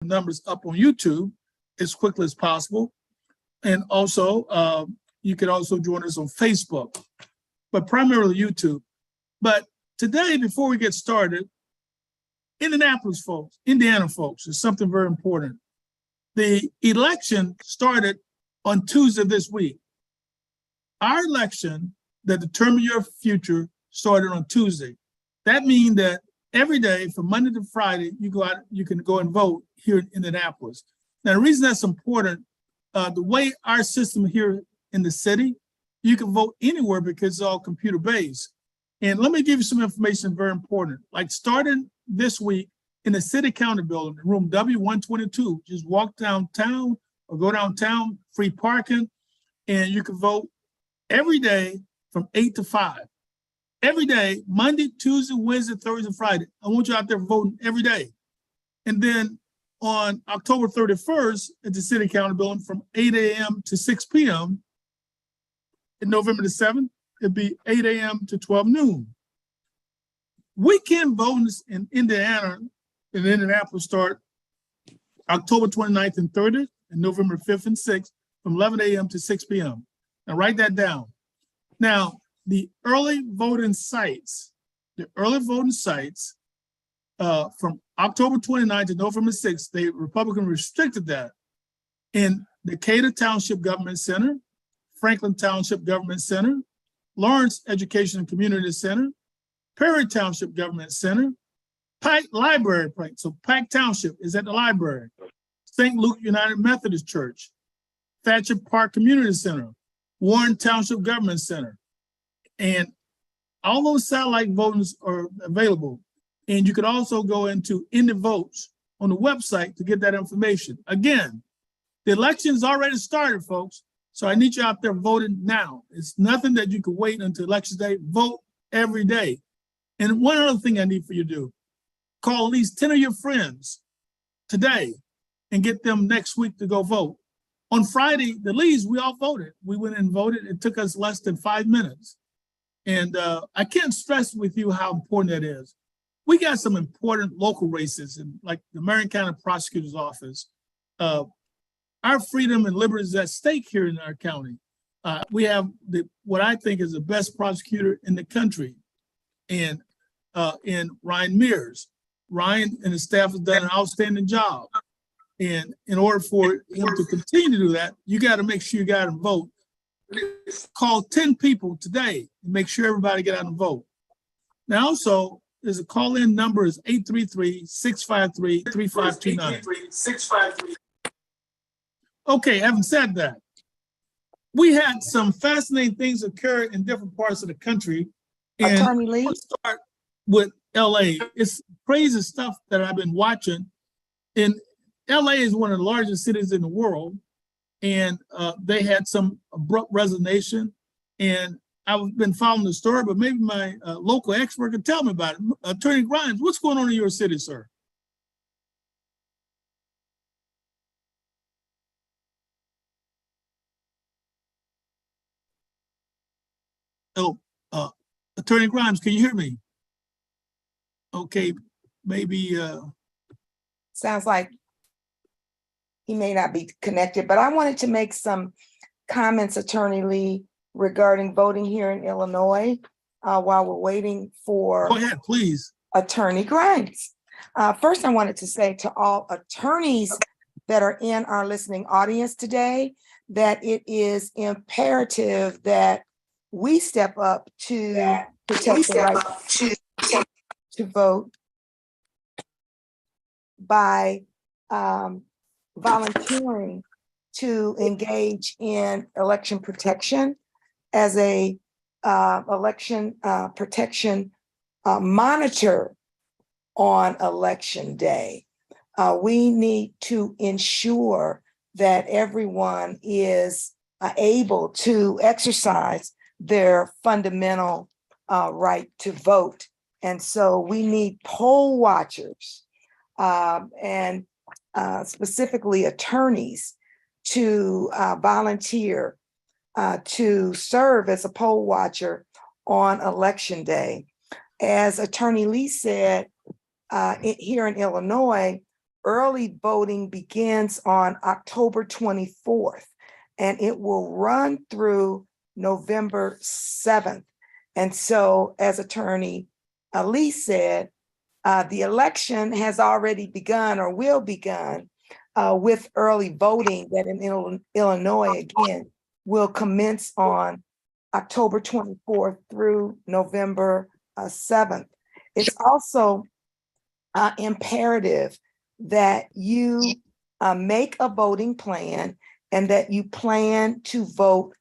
numbers up on YouTube as quickly as possible. And also, you can also join us on Facebook, but primarily YouTube. But today, before we get started, Indianapolis folks, Indiana folks, is something very important. The election started on Tuesday this week. Our election that determines your future started on Tuesday. That means that every day from Monday to Friday, you can go and vote here in Indianapolis. Now, the reason that's important, the way our system here in the city, you can vote anywhere because it's all computer-based. And let me give you some information very important. Like starting this week in the city county building, room W122, just walk downtown or go downtown, free parking, and you can vote every day from 8 to 5. Every day, Monday, Tuesday, Wednesday, Thursday, Friday. I want you out there voting every day. And then on October 31st at the city county building from 8 a.m. to 6 p.m. in November the 7th, it'd be 8 a.m. to 12 noon. Weekend voting in Indiana, in Indianapolis, start October 29th and 30th and November 5th and 6th from 11 a.m. to 6 p.m. Now write that down. Now, the early voting sites from October 29th to November 6th, the Republican restricted that in Decatur Township Government Center, Franklin Township Government Center, Lawrence Education and Community Center, Perry Township Government Center, Pike Library, so Pike Township is at the library, St. Luke United Methodist Church, Thatcher Park Community Center, Warren Township Government Center, and all those satellite votings are available. And you can also go into Indy Votes on the website to get that information. Again, the election has already started, folks. So I need you out there voting now. It's nothing that you can wait until election day. Vote every day. And one other thing I need for you to do, call at least 10 of your friends today and get them next week to go vote. On Friday, the Lees, we all voted. We went and voted. It took us less than 5 minutes. And I can't stress with you how important that is. We got some important local races, and like the Marion County Prosecutor's Office. Our freedom and liberty is at stake here in our county. We have what I think is the best prosecutor in the country, and in Ryan Mears. Ryan and his staff have done an outstanding job. And in order for him to continue to do that, you got to make sure you got to vote. Call 10 people today and make sure everybody get out and vote. Now, also, there's a call-in number is 833-653-3529. Okay, having said that, we had some fascinating things occur in different parts of the country. And Attorney Lee? let's start with LA. It's crazy stuff that I've been watching. And LA is one of the largest cities in the world. And they had some abrupt resignation. And I've been following the story, but maybe my local expert can tell me about it. Attorney Grimes, what's going on in your city, sir? Oh, Attorney Grimes, can you hear me? Okay, maybe. Sounds like he may not be connected, but I wanted to make some comments, Attorney Lee, regarding voting here in Illinois while we're waiting for Go ahead, please. Attorney Grimes. First, I wanted to say to all attorneys that are in our listening audience today that it is imperative that we step up to protect the right to vote by volunteering to engage in election protection as a election protection monitor on election day. We need to ensure that everyone is able to exercise their fundamental right to vote. And so we need poll watchers and specifically attorneys to volunteer to serve as a poll watcher on election day. As Attorney Lee said, here in Illinois, early voting begins on October 24th, and it will run through November 7th. And so, as Attorney Lee said, the election has already begun or will begin with early voting that in Illinois, again, will commence on October 24th through November 7th. It's also imperative that you make a voting plan and that you plan to vote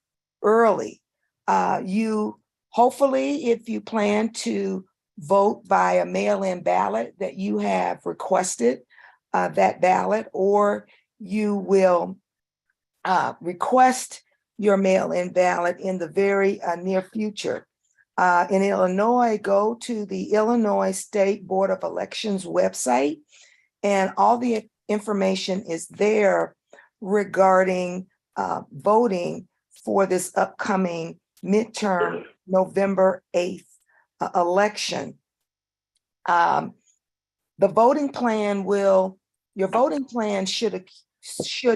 early. You hopefully, if you plan to vote by a mail-in ballot, that you have requested that ballot, or you will request your mail-in ballot in the very near future. In Illinois, go to the Illinois State Board of Elections website, and all the information is there regarding voting for this upcoming midterm November 8th election. The voting plan your voting plan should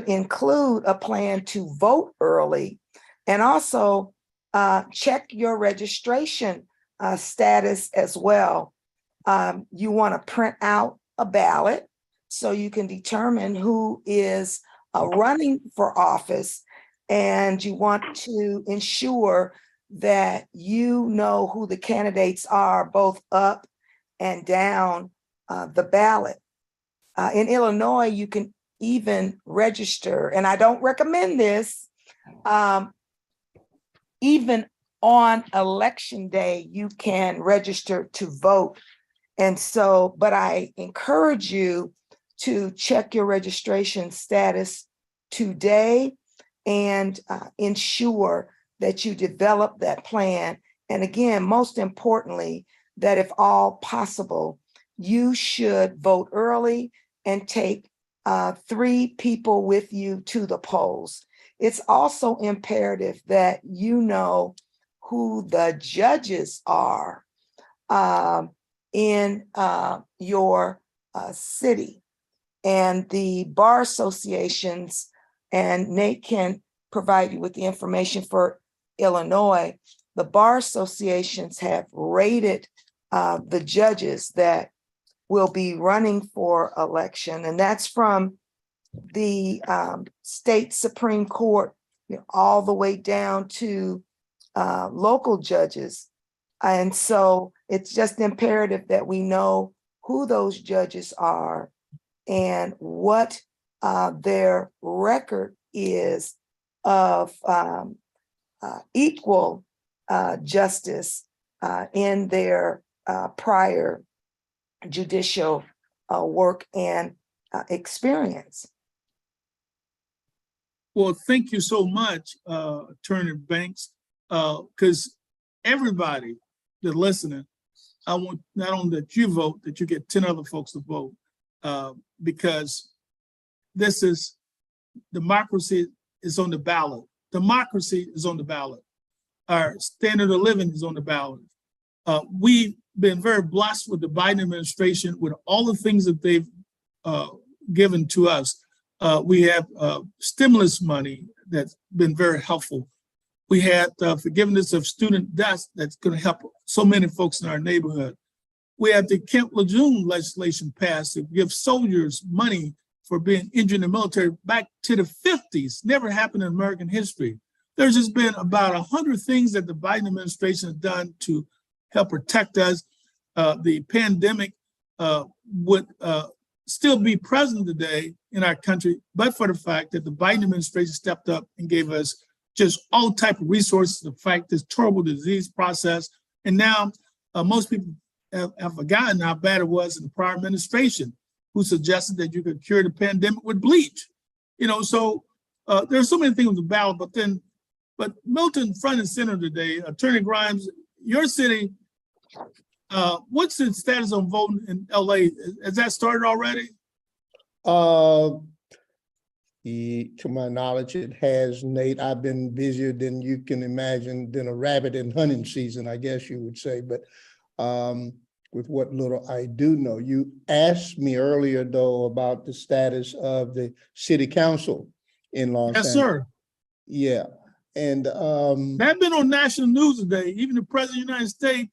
include a plan to vote early, and also check your registration status as well. You want to print out a ballot so you can determine who is running for office, and you want to ensure that you know who the candidates are, both up and down the ballot. In Illinois, you can even register, and I don't recommend this, even on election day, you can register to vote. And so, but I encourage you to check your registration status today and ensure that you develop that plan. And again, most importantly, that if all possible, you should vote early and take 3 people with you to the polls. It's also imperative that you know who the judges are in your city, and the bar associations, and Nate can provide you with the information for Illinois. The bar associations have rated the judges that will be running for election, and that's from the state Supreme Court, all the way down to local judges. And so it's just imperative that we know who those judges are and what their record is of equal justice in their prior judicial work and experience. Well, thank you so much, Attorney Banks, because everybody that's listening, I want not only that you vote, that you get 10 other folks to vote, because this is, democracy is on the ballot. Democracy is on the ballot. Our standard of living is on the ballot. We've been very blessed with the Biden administration, with all the things that they've given to us. We have stimulus money that's been very helpful. We had forgiveness of student debts that's going to help so many folks in our neighborhood. We had the Kemp Lejeune legislation passed to give soldiers money for being injured in the military back to the 50s. Never happened in American history. There's just been about 100 things that the Biden administration has done to help protect us. The pandemic would still be present today in our country, but for the fact that the Biden administration stepped up and gave us just all type of resources to fight this terrible disease process. And now most people have forgotten how bad it was in the prior administration, who suggested that you could cure the pandemic with bleach. So there's so many things on the ballot, but Milton, front and center today, Attorney Grimes, your city, what's the status on voting in LA? Has that started already? To my knowledge, it has, Nate. I've been busier than you can imagine, than a rabbit in hunting season, I guess you would say. But with what little I do know. You asked me earlier, though, about the status of the city council in Los Yes, Angeles. sir. Yeah, and That been on national news today. Even the president of the United States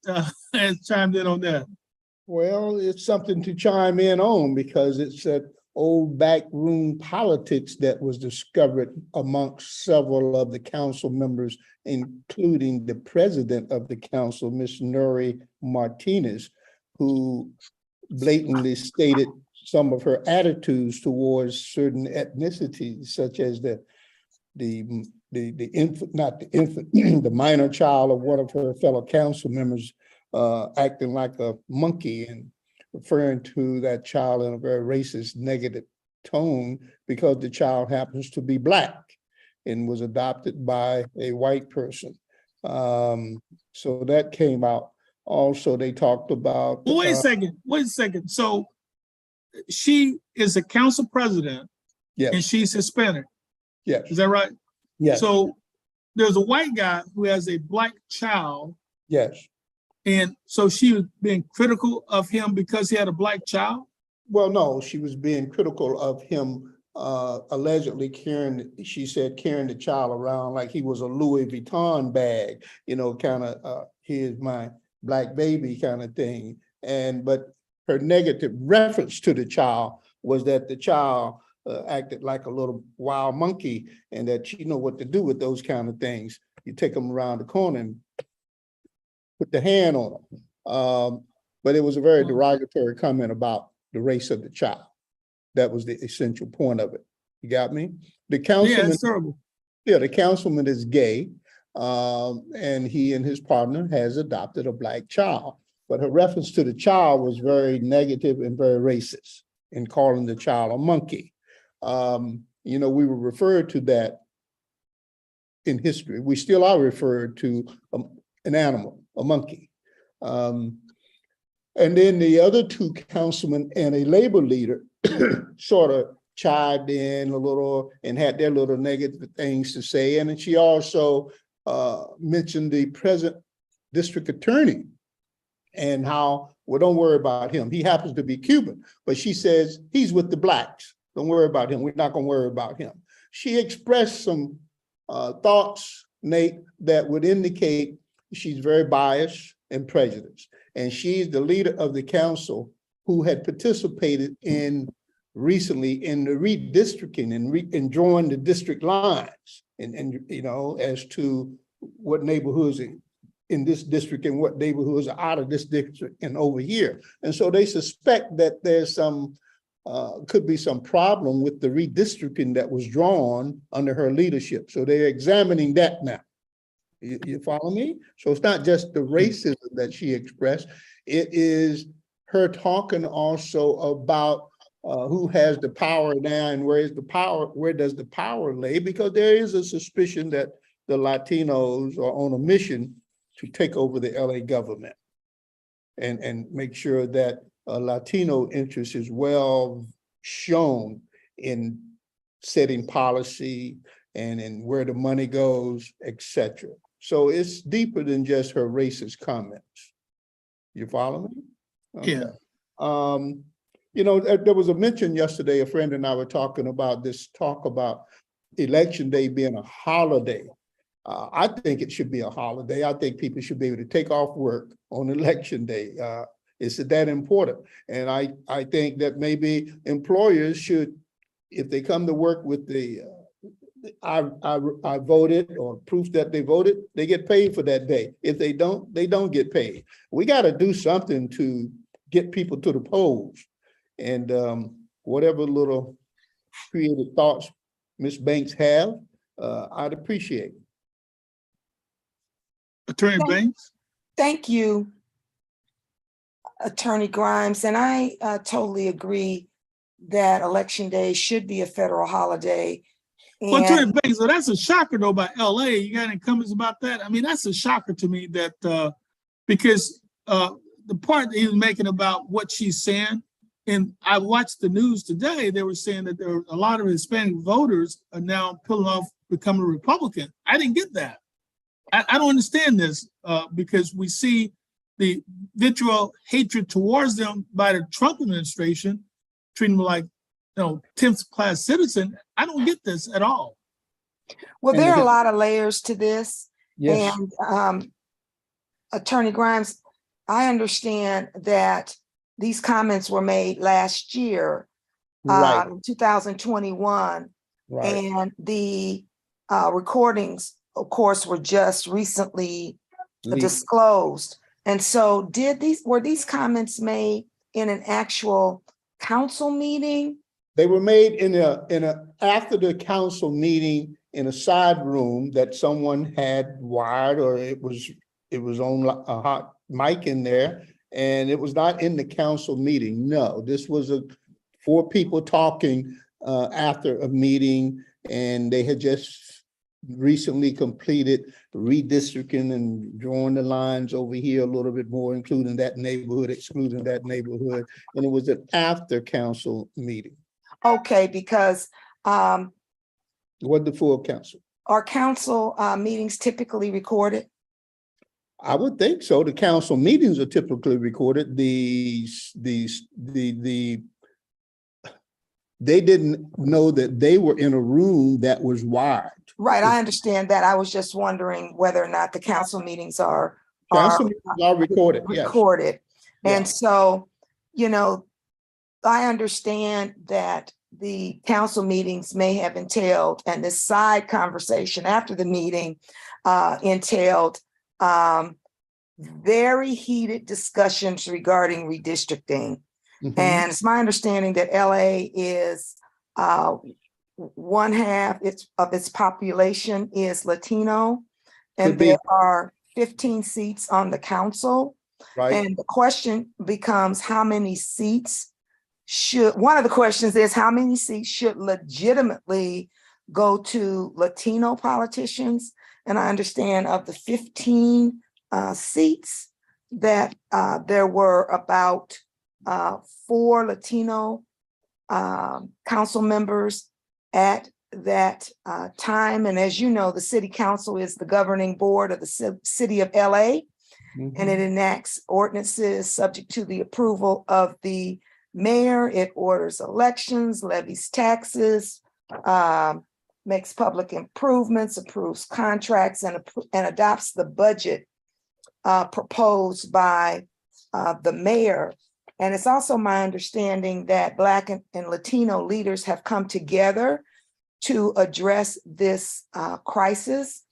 has chimed in on that. well, it's something to chime in on because it's that old backroom politics that was discovered amongst several of the council members, including the president of the council, Ms. Nuri Martinez, who blatantly stated some of her attitudes towards certain ethnicities, such as the infant, not the infant, the minor child of one of her fellow council members acting like a monkey and referring to that child in a very racist, negative tone because the child happens to be Black and was adopted by a white person. So that came out. Also, they talked about. Wait a second. So she is a council president and Yes, she's Hispanic. yes, Is that right? yes, So there's a white guy who has a Black child. yes. And so she was being critical of him because he had a Black child? Well, no, she was being critical of him allegedly carrying the child around like he was a Louis Vuitton bag, kind of here's my Black baby kind of thing. But her negative reference to the child was that the child acted like a little wild monkey and that she know what to do with those kind of things. You take them around the corner and put the hand on them. But it was a very derogatory comment about the race of the child. That was the essential point of it. You got me? The councilman, Yeah, it's terrible. yeah, the councilman is gay, and he and his partner has adopted a Black child. But her reference to the child was very negative and very racist in calling the child a monkey. We were referred to that in history. We still are referred to an animal, a monkey. And then the other two councilmen and a labor leader sort of chived in a little and had their little negative things to say. And then she also mentioned the present district attorney and how, well, don't worry about him. He happens to be Cuban, but she says he's with the Blacks. Don't worry about him. We're not going to worry about him. She expressed some thoughts, Nate, that would indicate she's very biased and prejudiced. And she's the leader of the council who had participated recently in the redistricting and drawing the district lines and as to what neighborhoods in this district and what neighborhoods are out of this district and over here. And so they suspect that there's could be some problem with the redistricting that was drawn under her leadership. So they're examining that now. You follow me? So it's not just the racism that she expressed. It is her talking also about who has the power now and where does the power lay? Because there is a suspicion that the Latinos are on a mission to take over the LA government and make sure that Latino interest is well shown in setting policy and in where the money goes, etc. So it's deeper than just her racist comments. You follow me? Okay. Yeah. There was a mention yesterday, a friend and I were talking about talk about Election Day being a holiday. I think it should be a holiday. I think people should be able to take off work on Election Day. It's that important. And I think that maybe employers should, if they come to work with the I voted or proof that they voted, they get paid for that day. If they don't get paid. We got to do something to get people to the polls. And whatever little creative thoughts Ms. Banks have, I'd appreciate. Attorney Banks? Thank you, Attorney Grimes. And I totally agree that Election Day should be a federal holiday. Well, Attorney Banks, so that's a shocker though by LA. You got any comments about that? I mean, that's a shocker to me that because the part that he was making about what she's saying, and I watched the news today, they were saying that there are a lot of Hispanic voters are now pulling off becoming a Republican. I didn't get that. I don't understand this because we see the vitriol hatred towards them by the Trump administration, treating them like, 10th class citizen. I don't get this at all. Well, And there are a again- lot of layers to this. Yes, And Attorney Grimes, I understand that these comments were made last year, right, 2021, right. and the recordings, of course, were just recently Lee. disclosed. And so were these comments made in an actual council meeting? They were made after the council meeting in a side room that someone had wired, or it was on a hot mic in there, and it was not in the council meeting. No, this was four people talking after a meeting, and they had just recently completed redistricting and drawing the lines over here a little bit more, including that neighborhood, excluding that neighborhood, and it was an after council meeting. Okay, because What the full council? are council meetings typically recorded? I would think so. The council meetings are typically recorded. They didn't know that they were in a room that was wired. Right, I understand that. I was just wondering whether or not the council meetings are Council meetings are recorded, yes. recorded. Yeah. And so, I understand that the council meetings may have entailed, and this side conversation after the meeting entailed very heated discussions regarding redistricting. Mhm. And it's my understanding that LA is one half of its population is Latino, and Could be. there are 15 seats on the council. Right, And the question becomes how many seats one of the questions is how many seats should legitimately go to Latino politicians? And I understand of the 15 seats that there were about 4 Latino council members at that time. And as you know, the city council is the governing board of the city of LA, and it enacts ordinances subject to the approval of the mayor. It orders elections, levies taxes, makes public improvements, approves contracts, and adopts the budget proposed by the mayor. And it's also my understanding that Black and Latino leaders have come together to address this crisis,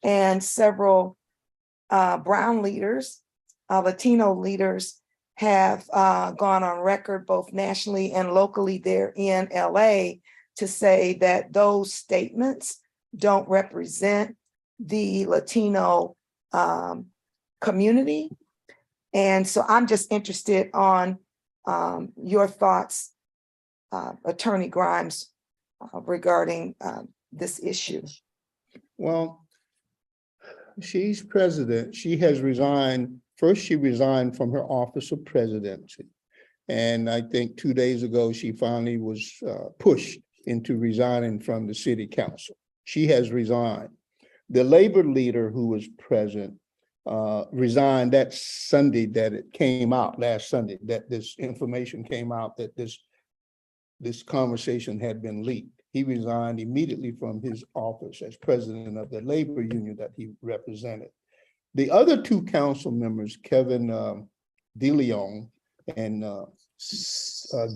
and several brown leaders, Latino leaders, have gone on record both nationally and locally there in LA to say that those statements don't represent the Latino community. And so I'm just interested on your thoughts, Attorney Grimes, regarding this issue. Well, she's president. She has resigned. First, she resigned from her office of presidency. And I think 2 days ago, she finally was pushed into resigning from the city council. She has resigned. The labor leader who was present resigned that Sunday that it came out, last Sunday, that this information came out, that this conversation had been leaked. He resigned immediately from his office as president of the labor union that he represented. The other 2 council members, Kevin DeLeon and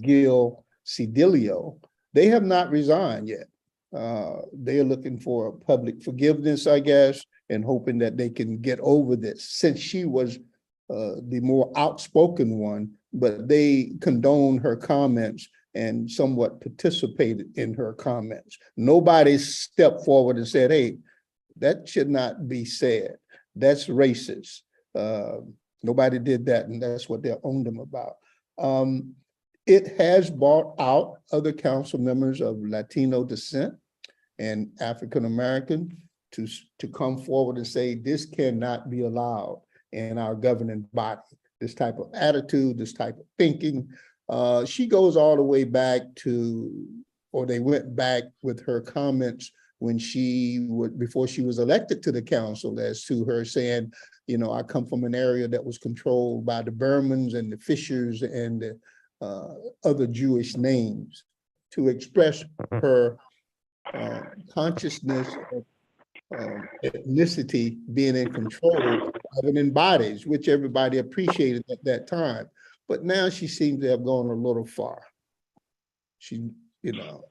Gil Cedilio, they have not resigned yet. They are looking for public forgiveness, I guess, and hoping that they can get over this, since she was the more outspoken one, but they condone her comments and somewhat participated in her comments. Nobody stepped forward and said, hey, that should not be said. That's racist. Nobody did that, and that's what they're on them about. It has brought out other council members of Latino descent and African-American to come forward and say, this cannot be allowed in our governing body. This type of attitude, this type of thinking. She goes all the way back to, or they went back with her comments when before she was elected to the council, as to her saying, you know, I come from an area that was controlled by the Burmans and the Fishers and the other Jewish names, to express her consciousness of ethnicity being in control of it in bodies, which everybody appreciated at that time. But now she seems to have gone a little far. She, you know,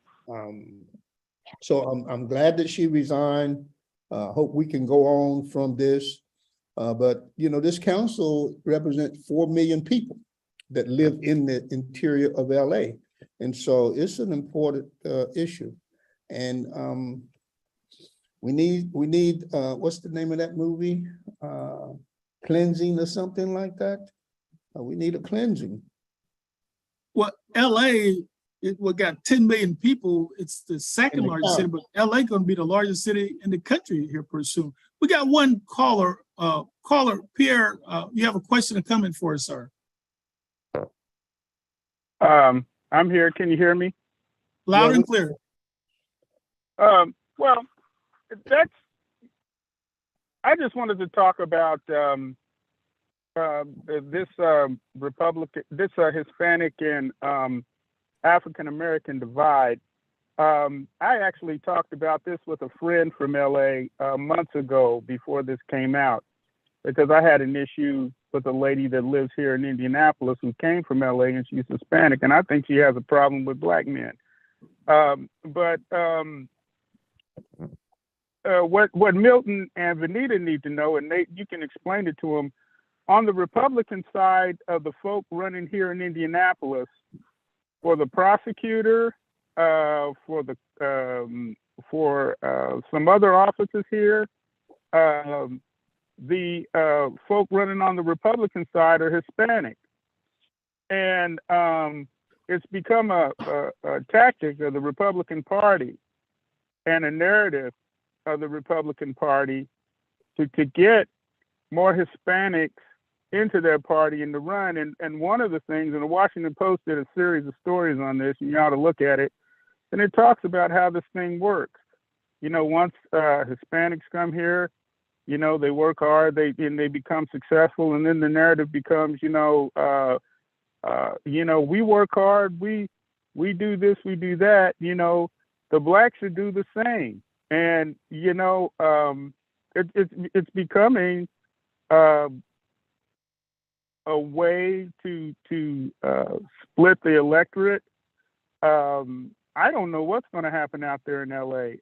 so I'm glad that she resigned. Hope we can go on from this. But, you know, this council represents 4 million people that live in the interior of LA. And so it's an important issue. And we need what's the name of that movie? Cleansing or something like that. We need a cleansing. Well, LA, we got 10 million people. It's the second largest city, but LA going to be the largest city in the country here pretty soon. We got one caller. Caller Pierre, you have a question or comment for us, sir? I'm here. Can you hear me? Loud and clear. Well, I just wanted to talk about this Hispanic and African American divide. I actually talked about this with a friend from LA months ago before this came out, because I had an issue with a lady that lives here in Indianapolis who came from LA, and she's Hispanic, and I think she has a problem with Black men. What Milton and Vanita need to know, and you can explain it to them, on the Republican side of the folk running here in Indianapolis, for the prosecutor, for some other offices here, the folk running on the Republican side are Hispanic. And it's become a tactic of the Republican Party and a narrative of the Republican Party to get more Hispanics into their party and to run. And one of the things, and the Washington Post did a series of stories on this, and you ought to look at it, and it talks about how this thing works. You know, once Hispanics come here, you know, they work hard, they become successful, and then the narrative becomes, we work hard, we do this, we do that, the Blacks should do the same. And, it's becoming a way to split the electorate. I don't know what's going to happen out there in LA.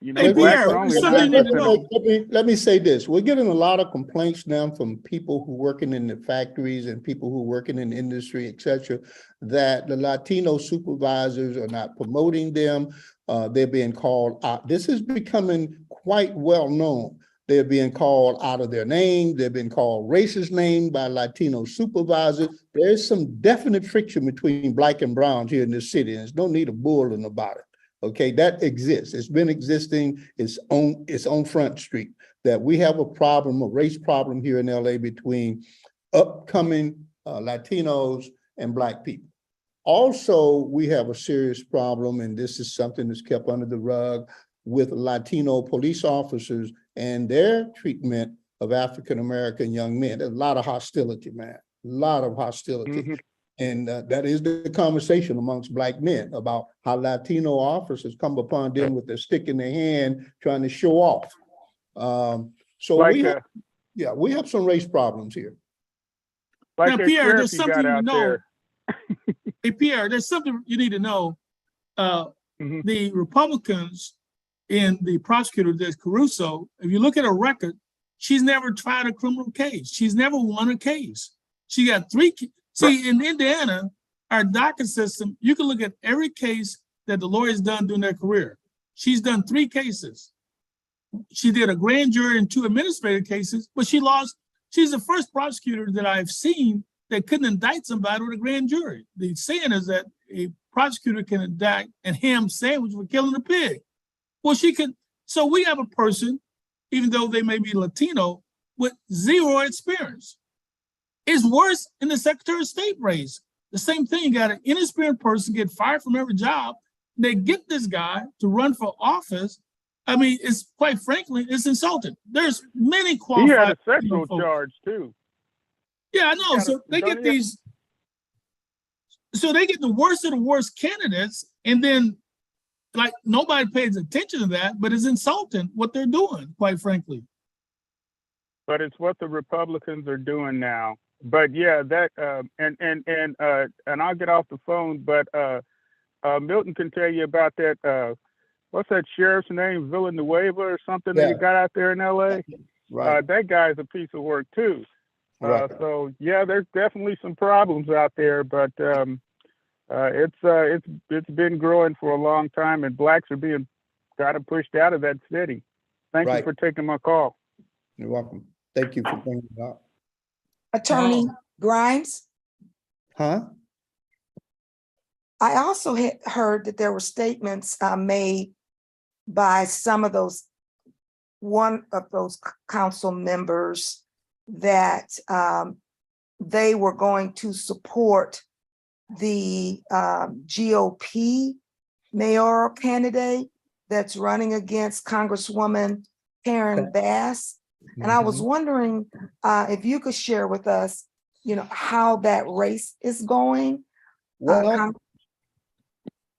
Hey, Pierre, let me say this. We're getting a lot of complaints now from people who working in the factories and people who working in the industry, et cetera, that the Latino supervisors are not promoting them. They're being called out. This is becoming quite well known. They're being called out of their name. They've been called racist names by Latino supervisors. There's some definite friction between Black and browns here in this city, and there's no need of bullying about it. Okay, that exists. It's been existing. It's on Front Street. That we have a problem, a race problem here in LA between upcoming Latinos and Black people. Also, we have a serious problem, and this is something that's kept under the rug, with Latino police officers and their treatment of African-American young men. There's a lot of hostility, man, a lot of hostility. Mm-hmm. And that is the conversation amongst Black men about how Latino officers come upon them with their stick in their hand, trying to show off. We have some race problems here. Now, Pierre, there's something you know. Hey, Pierre, there's something you need to know. The Republicans and the prosecutor, there's Caruso, if you look at her record, she's never tried a criminal case. She's never won a case. She got 3. See, in Indiana, our docket system, you can look at every case that the lawyer's done during their career. She's done 3 cases. She did a grand jury and 2 administrative cases, but she lost. She's the first prosecutor that I've seen that couldn't indict somebody with a grand jury. The saying is that a prosecutor can indict a ham sandwich for killing a pig. Well, she could. So we have a person, even though they may be Latino, with 0 experience. It's worse in the Secretary of State race. The same thing, you got an inexperienced person get fired from every job. They get this guy to run for office, I mean, it's quite frankly, it's insulting. There's many He had qualified a sexual folks. charge too. Yeah, I know. So they get these. So they get the worst of the worst candidates, and then like nobody pays attention to that, but it's insulting what they're doing, quite frankly. But it's what the Republicans are doing now. But yeah, that and I'll get off the phone. But Milton can tell you about that. What's that sheriff's name? Villanueva or something that he got out there in L.A. Right. That guy's a piece of work too. Right. So yeah, there's definitely some problems out there, but it's been growing for a long time, and blacks are being kind of pushed out of that city. Thank you for taking my call. You're welcome. Thank you for bringing it up. Attorney Grimes, Huh? I also had heard that there were statements made by some of one of those council members that they were going to support the GOP mayoral candidate that's running against Congresswoman Karen Bass. And I was wondering if you could share with us, how that race is going. Well,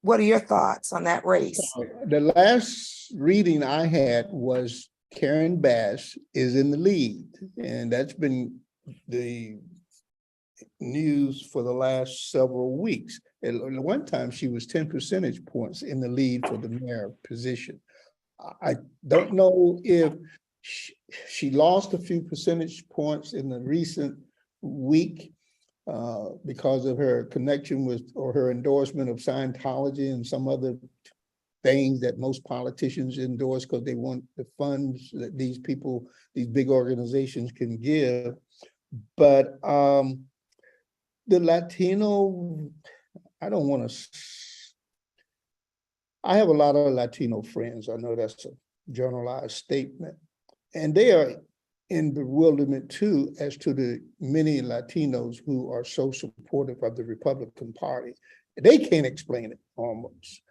what are your thoughts on that race? the last reading I had was Karen Bass is in the lead, and that's been the news for the last several weeks. At one time, she was 10 percentage points in the lead for the mayor position. I don't know if she lost a few percentage points in the recent week because of her connection with, or her endorsement of Scientology and some other things that most politicians endorse because they want the funds that these people, these big organizations can give. But the Latino, I don't want to, I have a lot of Latino friends. I know that's a generalized statement. And they are in bewilderment too, as to the many Latinos who are so supportive of the Republican Party. They can't explain it almost.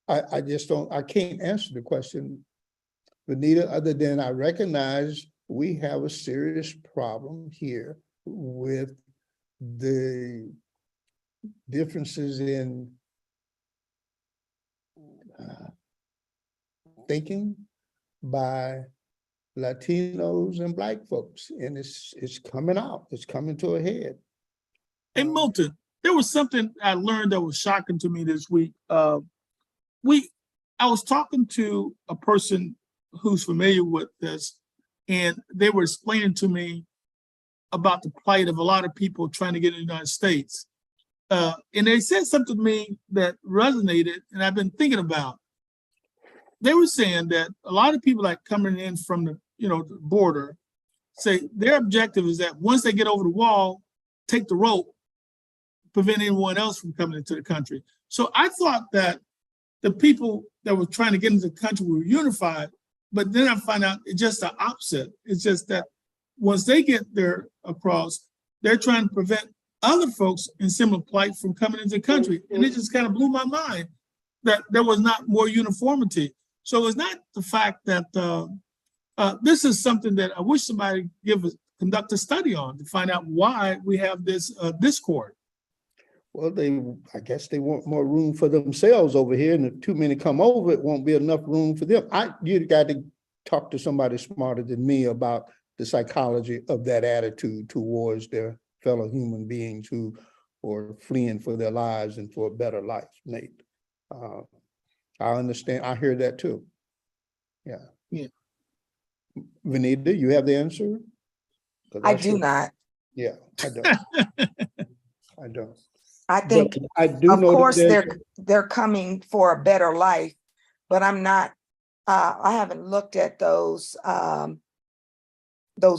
I just don't, I can't answer the question, Vanita, other than I recognize we have a serious problem here with the differences in thinking by Latinos and Black folks, and it's coming out. It's coming to a head. Hey, Milton, there was something I learned that was shocking to me this week. I was talking to a person who's familiar with this, and they were explaining to me about the plight of a lot of people trying to get in the United States. And they said something to me that resonated, and I've been thinking about. They were saying that a lot of people like coming in from the the border say their objective is that once they get over the wall, take the rope, prevent anyone else from coming into the country. So I thought that the people that were trying to get into the country were unified, but then I find out it's just the opposite. It's just that once they get there across, they're trying to prevent other folks in similar plight from coming into the country. And it just kind of blew my mind that there was not more uniformity. So it's not the fact that this is something that I wish somebody conduct a study on to find out why we have this discord. Well, I guess they want more room for themselves over here, and if too many come over, it won't be enough room for them. You got to talk to somebody smarter than me about the psychology of that attitude towards their fellow human beings who are fleeing for their lives and for a better life, Nate. I understand. I hear that too. Yeah. Vanita, you have the answer? I do not. Yeah, I don't. I don't. I think, but I do of know course, they're coming for a better life, but I'm not. I haven't looked at those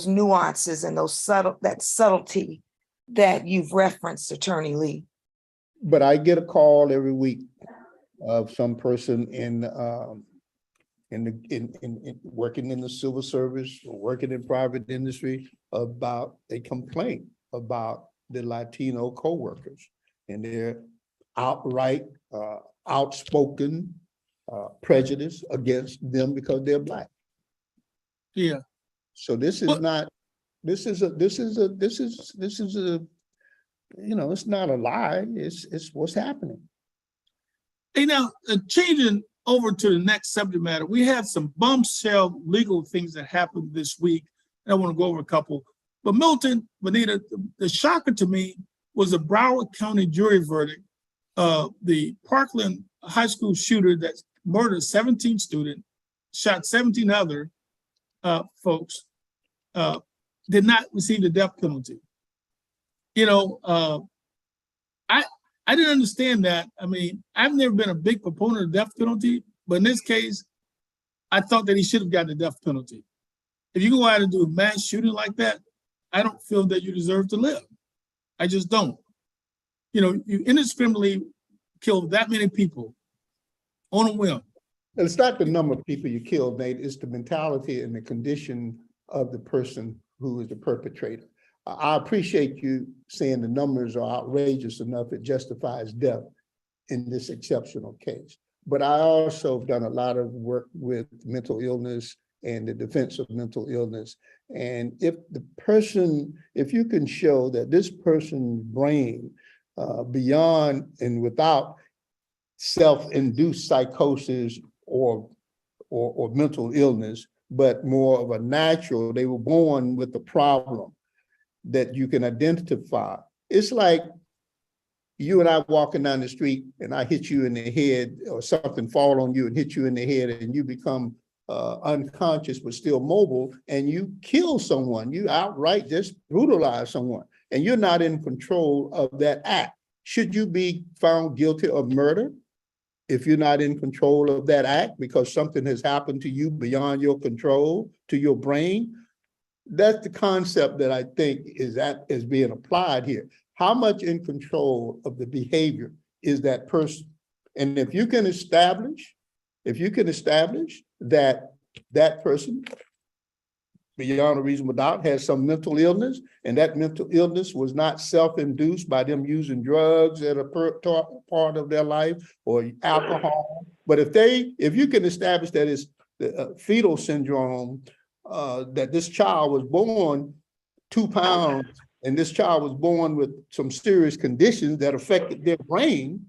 nuances and that subtlety that you've referenced, Attorney Lee. But I get a call every week of some person in working in the civil service or working in private industry about a complaint about the Latino coworkers, and they're outright, outspoken prejudice against them because they're Black. Yeah. So this is But- not, this is a, you know, it's not a lie. It's what's happening. Hey, now, changing over to the next subject matter, we have some bombshell legal things that happened this week. I want to go over a couple. But Milton, Vanita, the shocker to me was the Broward County jury verdict. The Parkland high school shooter that murdered 17 students, shot 17 other folks, did not receive the death penalty. You know, I didn't understand that. I mean, I've never been a big proponent of death penalty, but in this case, I thought that he should have gotten the death penalty. If you go out and do a mass shooting like that, I don't feel that you deserve to live. I just don't. You know, you indiscriminately killed that many people on a whim. And it's not the number of people you killed, Nate, it's the mentality and the condition of the person who is the perpetrator. I appreciate you saying the numbers are outrageous enough it justifies death in this exceptional case. But I also have done a lot of work with mental illness and the defense of mental illness. And if you can show that this person's brain beyond and without self-induced psychosis or mental illness, but more of a natural, they were born with a problem that you can identify. It's like you and I walking down the street and I hit you in the head or something fall on you and hit you in the head and you become unconscious but still mobile and you kill someone, you outright just brutalize someone and you're not in control of that act. Should you be found guilty of murder if you're not in control of that act because something has happened to you beyond your control, to your brain? That's the concept that I think is being applied here. How much in control of the behavior is that person? And if you can establish that that person, beyond a reasonable doubt, has some mental illness, and that mental illness was not self-induced by them using drugs at a part of their life or alcohol. But if you can establish that it's the fetal syndrome, that this child was born 2 pounds and this child was born with some serious conditions that affected their brain,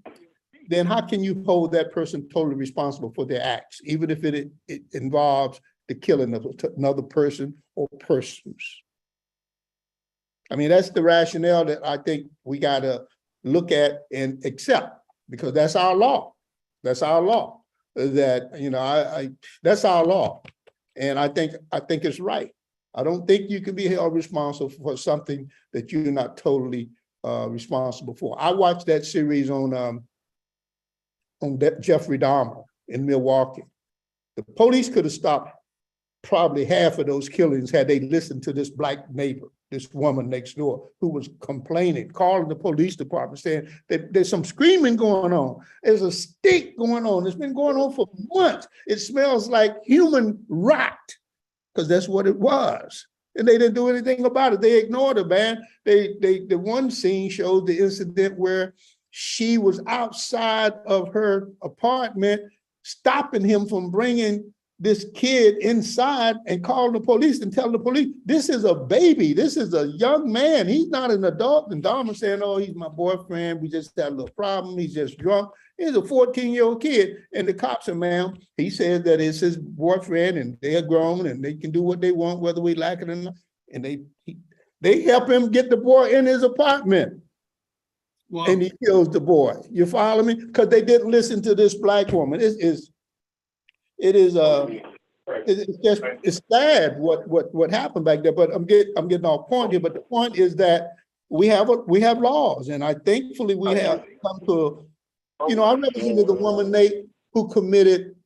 then how can you hold that person totally responsible for their acts, even if it involves the killing of another person or persons? I mean, that's the rationale that I think we got to look at and accept, because that's our law. That's our law. That, you know, that's our law. And I think it's right. I don't think you can be held responsible for something that you're not totally responsible for. I watched that series on Jeffrey Dahmer in Milwaukee. The police could have stopped probably half of those killings had they listened to this Black neighbor, this woman next door who was complaining, calling the police department, saying that there's some screaming going on. There's a stink going on. It's been going on for months. It smells like human rot, because that's what it was. And they didn't do anything about it. They ignored her, man. The one scene showed the incident where she was outside of her apartment, stopping him from bringing this kid inside and calling the police and telling the police, this is a baby, this is a young man, he's not an adult. And Dahmer saying, oh, he's my boyfriend, we just had a little problem, he's just drunk. He's a 14-year-old kid. And the cops are, ma'am, he says that it's his boyfriend and they're grown and they can do what they want, whether we like it or not. And they help him get the boy in his apartment. Wow. And he kills the boy. You follow me? Because they didn't listen to this Black woman. It's sad what happened back there, but I'm getting off point here. But the point is that we have laws, and thankfully we have come to, you know, I represented the woman, Nate, who committed,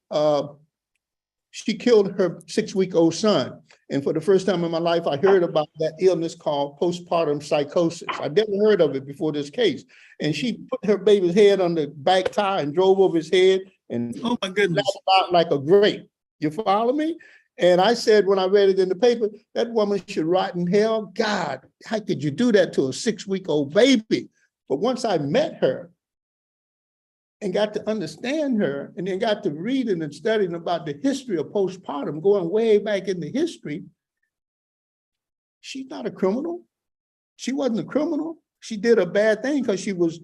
she killed her 6-week-old son. And for the first time in my life, I heard about that illness called postpartum psychosis. I never heard of it before this case. And she put her baby's head on the back tire and drove over his head and oh my goodness, out like a grape. You follow me? And I said, when I read it in the paper, that woman should rot in hell. God, how could you do that to a 6-week-old baby? But once I met her, and got to understand her, and then got to reading and studying about the history of postpartum, going way back in the history, she's not a criminal. She wasn't a criminal. She did a bad thing because she was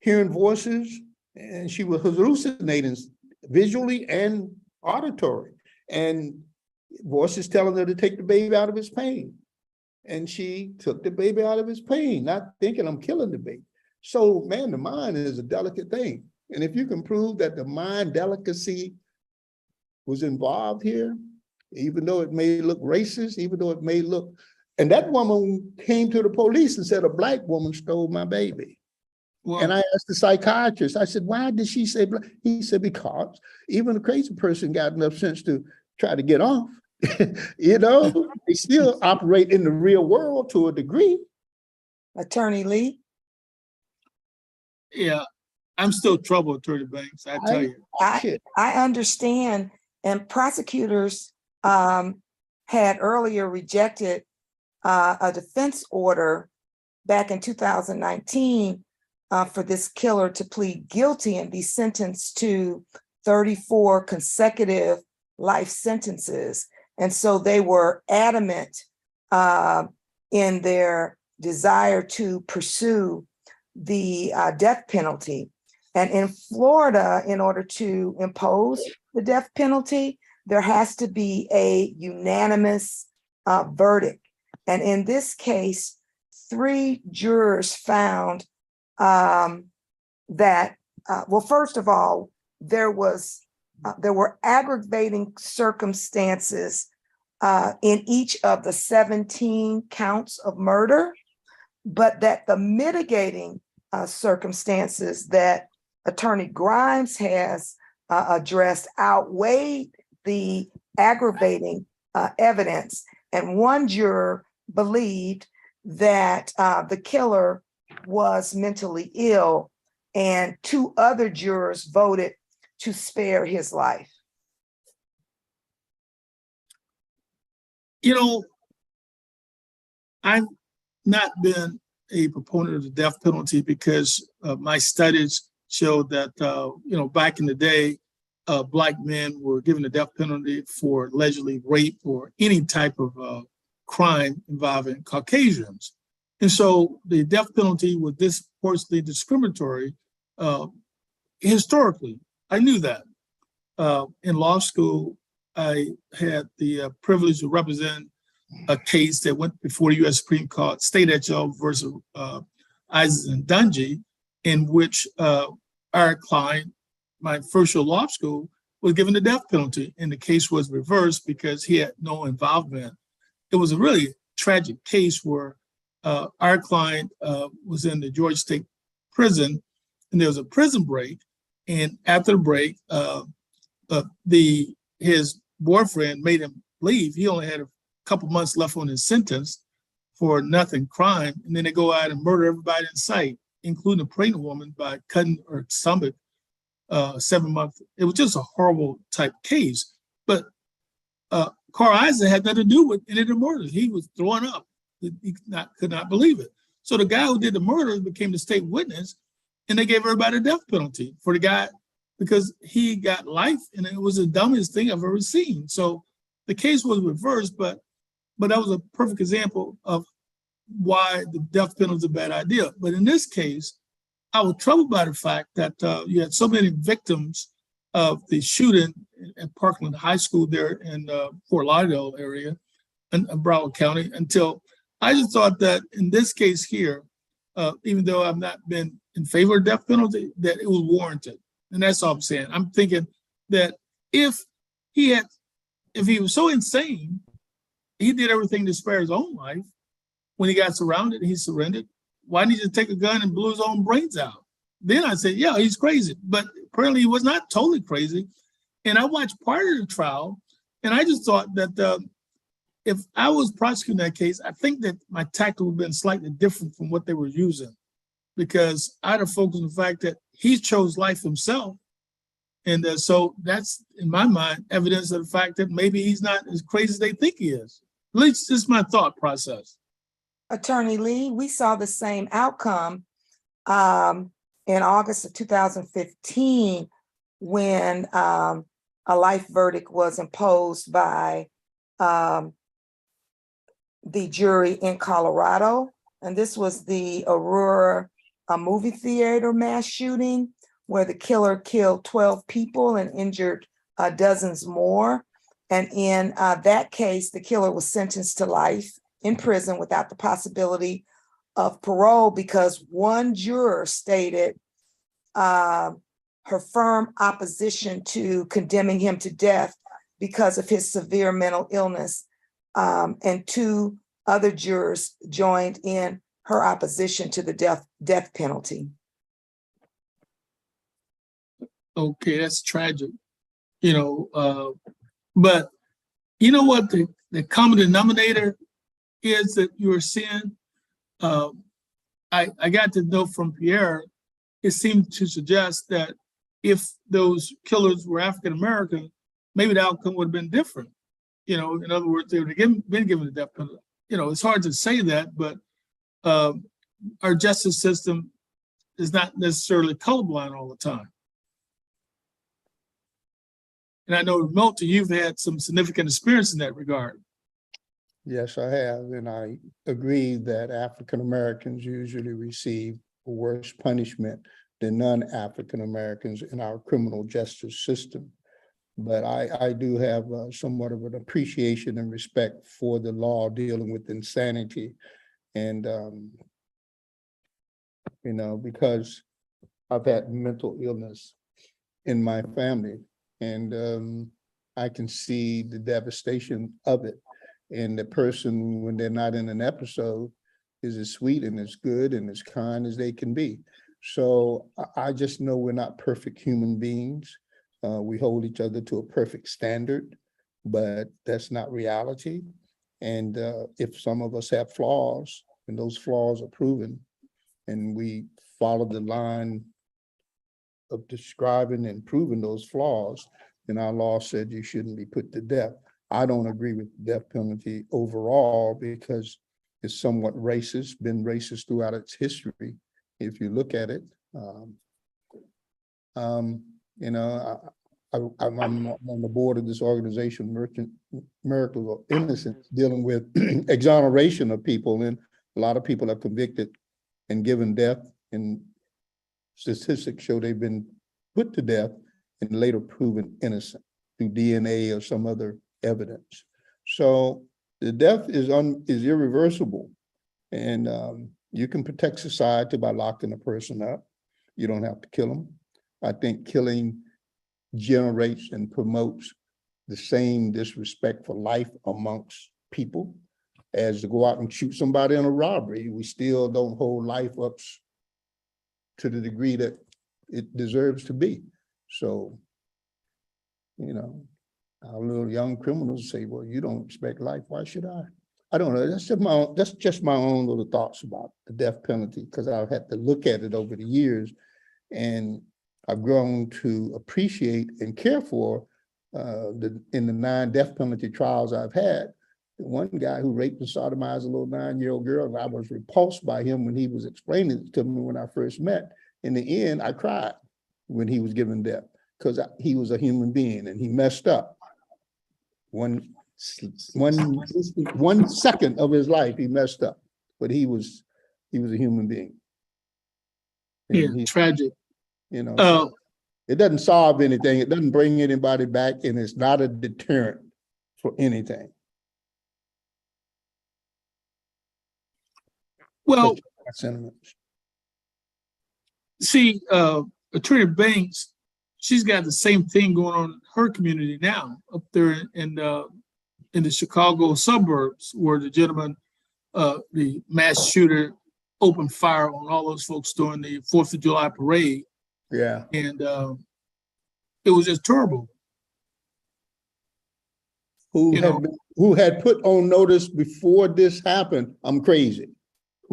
hearing voices and she was hallucinating visually and auditory, and voices telling her to take the baby out of his pain. And she took the baby out of his pain, not thinking I'm killing the baby. So, man, the mind is a delicate thing. And if you can prove that the mind delicacy was involved here, even though it may look racist, even though it may look, and that woman came to the police and said, a Black woman stole my baby. Well, And I asked the psychiatrist, I said, why did she say Black? He said, because even a crazy person got enough sense to try to get off. You know, they still operate in the real world to a degree. Attorney Lee? yeah, I'm still troubled, Attorney Banks, I tell you. Shit. I understand, and prosecutors had earlier rejected a defense order back in 2019 for this killer to plead guilty and be sentenced to 34 consecutive life sentences. And so they were adamant in their desire to pursue the death penalty. And in Florida, in order to impose the death penalty, there has to be a unanimous verdict. And in this case, 3 jurors found that, well, first of all, there were aggravating circumstances in each of the 17 counts of murder, but that the mitigating circumstances that Attorney Grimes has addressed outweighed the aggravating evidence. And one juror believed that the killer was mentally ill, and 2 other jurors voted to spare his life. You know, I've not been a proponent of the death penalty because my studies showed that, you know, back in the day, Black men were given the death penalty for allegedly rape or any type of crime involving Caucasians. And so the death penalty was disproportionately discriminatory historically. I knew that. In law school, I had the privilege to represent a case that went before the U.S. Supreme Court, State et al. Versus Isaacs and Dungy, in which our client, my first year of law school, was given the death penalty, and the case was reversed because he had no involvement. It was a really tragic case where our client was in the Georgia State Prison, and there was a prison break, and after the break, his boyfriend made him leave. He only had a couple months left on his sentence for nothing crime, and then they go out and murder everybody in sight, including a pregnant woman, by cutting her stomach 7 months. It was just a horrible type case. But Carl Isaac had nothing to do with any of the murders. He was throwing up. He could not believe it. So the guy who did the murders became the state witness, and they gave everybody a death penalty for the guy because he got life, and it was the dumbest thing I've ever seen. So the case was reversed, but that was a perfect example of why the death penalty is a bad idea. But in this case, I was troubled by the fact that you had so many victims of the shooting at Parkland High School there in Fort Lauderdale area in Broward County, until I just thought that in this case here, even though I've not been in favor of death penalty, that it was warranted. And that's all I'm saying. I'm thinking that if he was so insane, he did everything to spare his own life. When he got surrounded, he surrendered. Why didn't he just take a gun and blew his own brains out? Then I said, yeah, he's crazy. But apparently he was not totally crazy. And I watched part of the trial, and I just thought that if I was prosecuting that case, I think that my tactic would have been slightly different from what they were using, because I'd have focused on the fact that he chose life himself. And so that's, in my mind, evidence of the fact that maybe he's not as crazy as they think he is. At least this is my thought process. Attorney Lee, we saw the same outcome in August of 2015 when a life verdict was imposed by the jury in Colorado. And this was the Aurora movie theater mass shooting where the killer killed 12 people and injured dozens more. And in that case, the killer was sentenced to life in prison without the possibility of parole because one juror stated her firm opposition to condemning him to death because of his severe mental illness. And two other jurors joined in her opposition to the death penalty. Okay, that's tragic, but you know what the common denominator is that you're seeing? I got to know from Pierre, it seemed to suggest that if those killers were African American, maybe the outcome would have been different. In other words, they would have been given the death penalty. It's hard to say that, but our justice system is not necessarily colorblind all the time. And I know, Milton, you've had some significant experience in that regard. Yes, I have, and I agree that African Americans usually receive a worse punishment than non-African Americans in our criminal justice system. But I do have somewhat of an appreciation and respect for the law dealing with insanity. And, because I've had mental illness in my family, and I can see the devastation of it. And the person, when they're not in an episode, is as sweet and as good and as kind as they can be. So I just know we're not perfect human beings. We hold each other to a perfect standard, but that's not reality. And if some of us have flaws, and those flaws are proven, and we follow the line of describing and proving those flaws, then our law said you shouldn't be put to death. I don't agree with the death penalty overall because it's somewhat racist, been racist throughout its history. If you look at it, I'm on the board of this organization, Miracles of Innocence, dealing with exoneration of people, and a lot of people are convicted and given death, and statistics show they've been put to death and later proven innocent through DNA or some other evidence. So the death is irreversible, and you can protect society by locking a person up. You don't have to kill them. I think killing generates and promotes the same disrespect for life amongst people as to go out and shoot somebody in a robbery. We still don't hold life up to the degree that it deserves to be. So, our little young criminals say, well, you don't expect life, why should I? I don't know, that's just my own little thoughts about the death penalty, because I've had to look at it over the years, and I've grown to appreciate and care for in the 9 death penalty trials I've had. One guy who raped and sodomized a little 9-year-old girl, I was repulsed by him when he was explaining it to me when I first met. In the end, I cried when he was given death because he was a human being and he messed up. One second of his life, he messed up, but he was a human being. And Tragic. So it doesn't solve anything. It doesn't bring anybody back, and it's not a deterrent for anything. Well, sentiments. See, Attorney Banks, she's got the same thing going on in her community now up there in the Chicago suburbs, where the gentleman, the mass shooter, opened fire on all those folks during the 4th of July parade. Yeah. And it was just terrible. Who had put on notice before this happened, I'm crazy.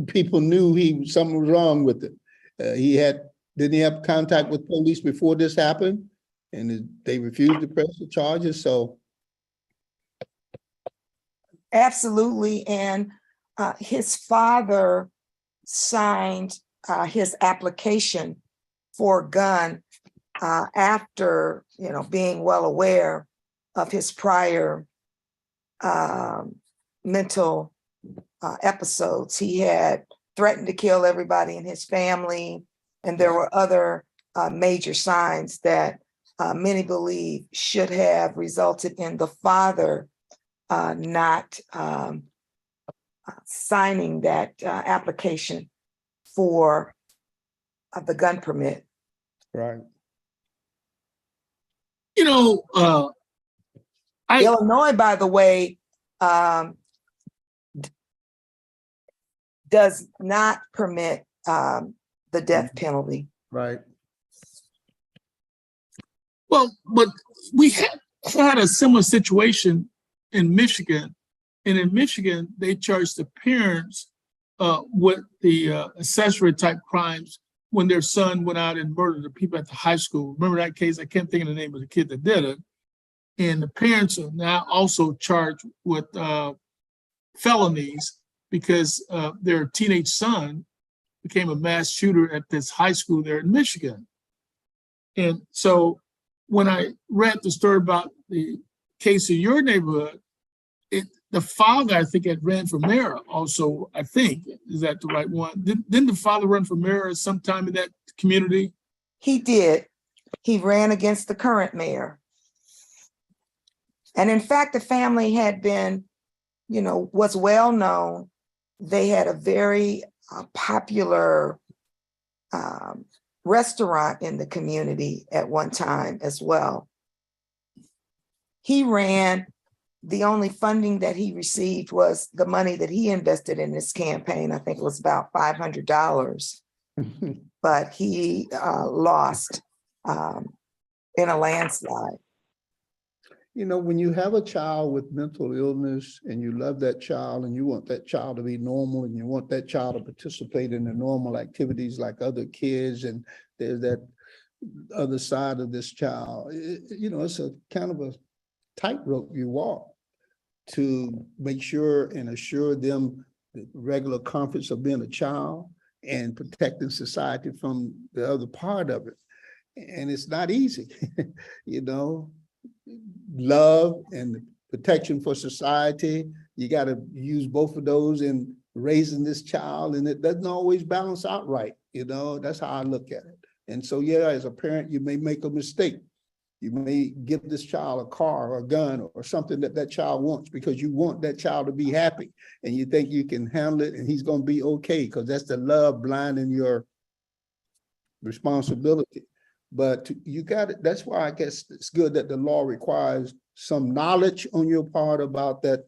People knew something was wrong with it. Didn't he have contact with police before this happened? And they refused to press the charges, so. Absolutely, and his father signed his application for a gun after, being well aware of his prior mental episodes. He had threatened to kill everybody in his family, and there were other major signs that many believe should have resulted in the father not signing that application for the gun permit. Right. Illinois, by the way, does not permit the death penalty. Right. Well, but we had a similar situation in Michigan. And in Michigan, they charged the parents with the accessory type crimes when their son went out and murdered the people at the high school. Remember that case? I can't think of the name of the kid that did it. And the parents are now also charged with felonies because their teenage son became a mass shooter at this high school there in Michigan. And so when I read the story about the case in your neighborhood, the father, I think, had ran for mayor also, I think. Is that the right one? Didn't the father run for mayor at some time in that community? He did. He ran against the current mayor. And in fact, the family had been, was well known. They had a very popular restaurant in the community at one time as well. He ran. The only funding that he received was the money that he invested in this campaign. I think it was about $500, but he lost in a landslide. When you have a child with mental illness and you love that child and you want that child to be normal and you want that child to participate in the normal activities like other kids, and there's that other side of this child, it's a kind of a tightrope you walk to make sure and assure them the regular comforts of being a child and protecting society from the other part of it. And it's not easy, love and protection for society. You got to use both of those in raising this child, and it doesn't always balance out right. That's how I look at it. And so, yeah, as a parent, you may make a mistake. You may give this child a car or a gun or something that child wants because you want that child to be happy and you think you can handle it and he's going to be okay because that's the love blinding your responsibility. But you got it. That's why I guess it's good that the law requires some knowledge on your part about that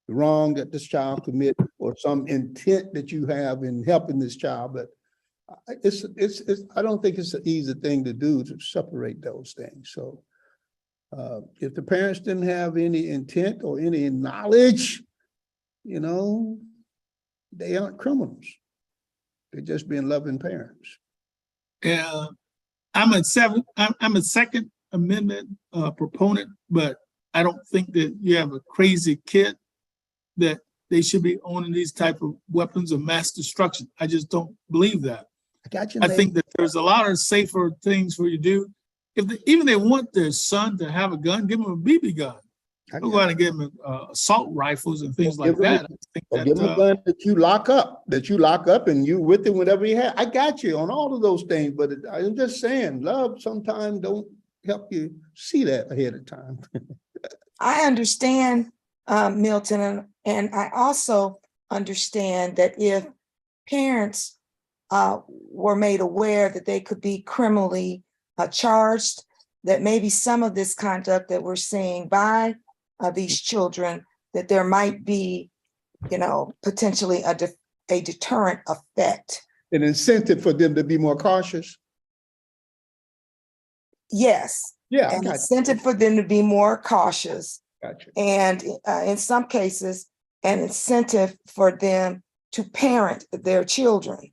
wrong that this child commit or some intent that you have in helping this child. But it's I don't think it's an easy thing to do to separate those things. So if the parents didn't have any intent or any knowledge, they aren't criminals. They're just being loving parents. Yeah, I'm a Second Amendment proponent, but I don't think that you have a crazy kid that they should be owning these type of weapons of mass destruction. I just don't believe that. I think that there's a lot of safer things for you to do. Even they want their son to have a gun, give him a BB gun. Don't go out and give him assault rifles and things like that. Give him a gun that you lock up and you with him whatever you have. I got you on all of those things, but I'm just saying, love sometimes don't help you see that ahead of time. I understand, Milton, and I also understand that if parents were made aware that they could be criminally charged, that maybe some of this conduct that we're seeing by these children, that there might be, potentially a deterrent effect. An incentive for them to be more cautious. Yes. Yeah. An incentive for them to be more cautious. Gotcha. And in some cases, an incentive for them to parent their children.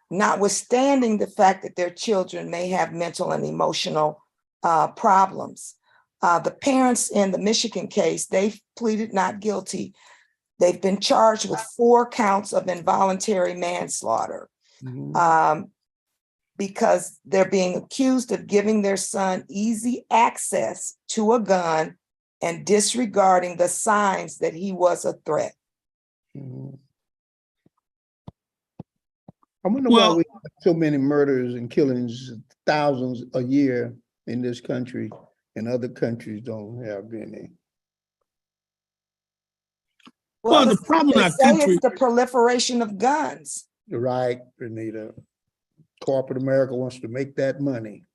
Notwithstanding the fact that their children may have mental and emotional problems. The parents in the Michigan case, they've pleaded not guilty. They've been charged with 4 counts of involuntary manslaughter. Mm-hmm. because they're being accused of giving their son easy access to a gun and disregarding the signs that he was a threat. Mhm. I wonder Well- why we have so many murders and killings, thousands a year in this country, and other countries don't have any. Well, the problem in they our say country, it's the proliferation of guns. Right, Vanita. Corporate America wants to make that money.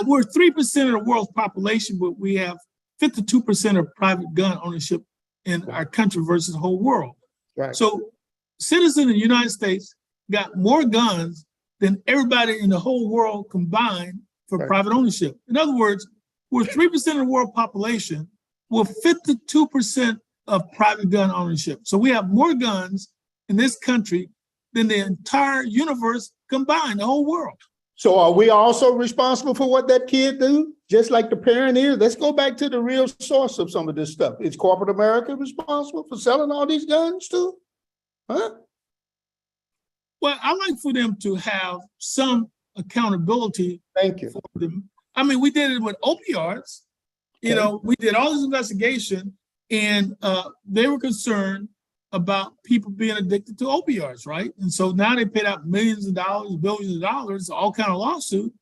we're 3% of the world's population, but we have 52% of private gun ownership in our country versus the whole world. Right. So citizens in the United States got more guns than everybody in the whole world combined for Right. private ownership. In other words, we're 3% of the world population with 52% of private gun ownership. So we have more guns in this country than the entire universe combined, the whole world. So are we also responsible for what that kid do? Just like the parent is? Let's go back to the real source of some of this stuff. Is corporate America responsible for selling all these guns too? Huh? Well, I like for them to have some accountability Thank you. for them. I mean, we did it with opioids. You Okay. know, we did all this investigation, and they were concerned about people being addicted to opioids, right? And so now they paid out millions of dollars, billions of dollars, all kind of lawsuit,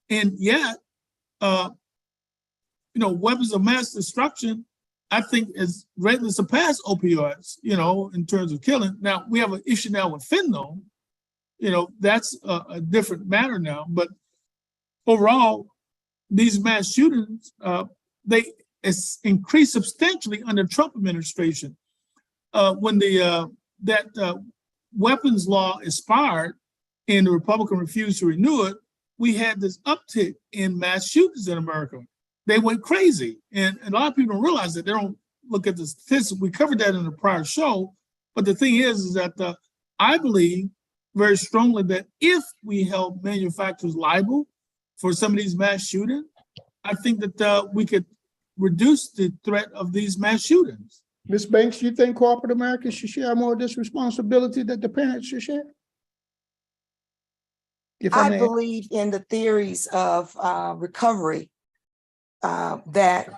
and yet, weapons of mass destruction, I think, is greatly surpassed opioids. In terms of killing. Now we have an issue now with fentanyl. That's a different matter now. But overall, these mass shootings, they increased substantially under the Trump administration. When that weapons law expired and the Republican refused to renew it, we had this uptick in mass shootings in America. They went crazy. And a lot of people don't realize that. They don't look at the statistics. We covered that in a prior show. But the thing is that I believe very strongly that if we held manufacturers liable for some of these mass shootings, I think that we could reduce the threat of these mass shootings. Ms. Banks, you think corporate America should share more of this responsibility that the parents should share? If I I may. believe in the theories of recovery that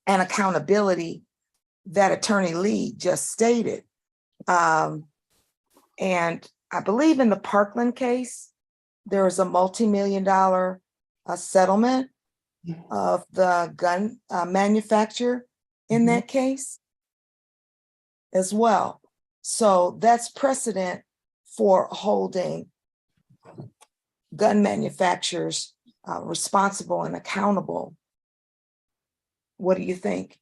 and accountability that Attorney Lee just stated. And I believe in the Parkland case, there was a multi-million-dollar settlement of the gun manufacturer in that case as well. So that's precedent for holding gun manufacturers responsible and accountable. What do you think?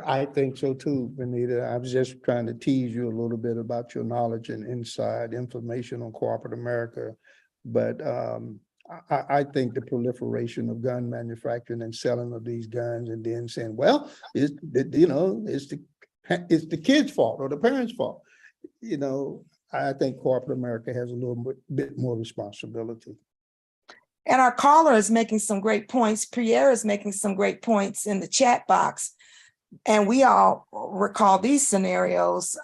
I think so too, Vanita. I was just trying to tease you a little bit about your knowledge and inside information on corporate America. But I think the proliferation of gun manufacturing and selling of these guns and then saying, well, it's the kid's fault or the parents' fault. I think corporate America has a little bit more responsibility. And our caller is making some great points. Pierre is making some great points in the chat box. And we all recall these scenarios,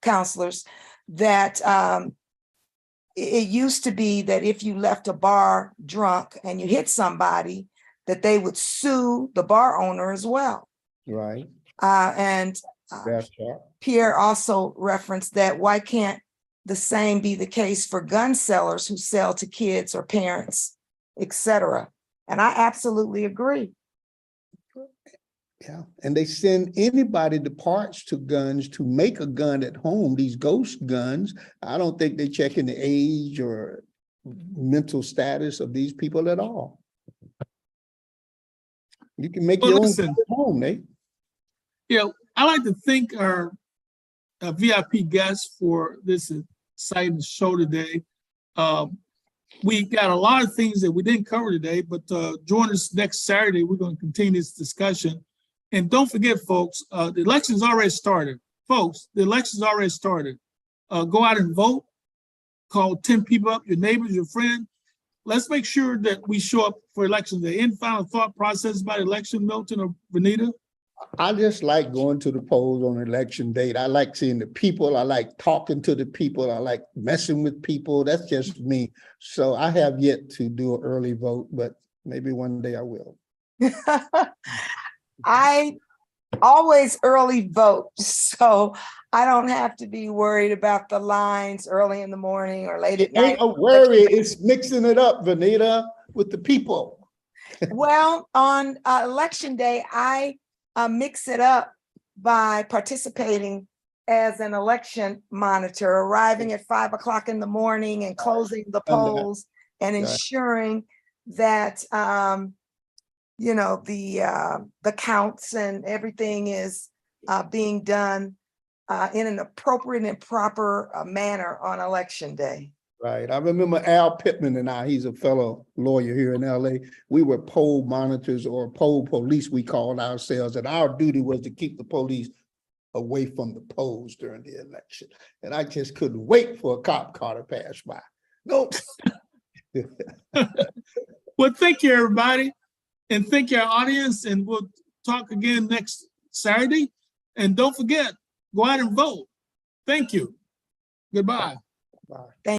counselors, that it used to be that if you left a bar drunk and you hit somebody, that they would sue the bar owner as well. Right. And That's right. Pierre also referenced that why can't the same be the case for gun sellers who sell to kids or parents, etc. And I absolutely agree. Yeah, and they send anybody the parts to guns to make a gun at home, these ghost guns. I don't think they check in the age or mental status of these people at all. You can make your own gun at home, Nate. I like to thank our VIP guests for this exciting show today. We got a lot of things that we didn't cover today, but join us next Saturday. We're going to continue this discussion. And don't forget, folks, the election's already started. Folks, the election's already started. Go out and vote. Call 10 people up, your neighbors, your friend. Let's make sure that we show up for election day. Any final thought process about election, Milton or Vanita? I just like going to the polls on election day. I like seeing the people. I like talking to the people. I like messing with people. That's just me. So I have yet to do an early vote, but maybe one day I will. I always early vote, so I don't have to be worried about the lines early in the morning or late at It night. ain't a worry. It's mixing it up, Vanita, with the people. Well, on election day, I mix it up by participating as an election monitor, arriving at 5 o'clock in the morning and closing the Done that. polls and Right. ensuring that you know, the counts and everything is being done in an appropriate and proper manner on election day. Right. I remember Al Pittman and he's a fellow lawyer here in LA. We were poll monitors or poll police, we called ourselves, and our duty was to keep the police away from the polls during the election. And I just couldn't wait for a cop car to pass by. Nope. Well, thank you, everybody. And thank you, our audience. And we'll talk again next Saturday. And don't forget, go out and vote. Thank you. Goodbye. Bye.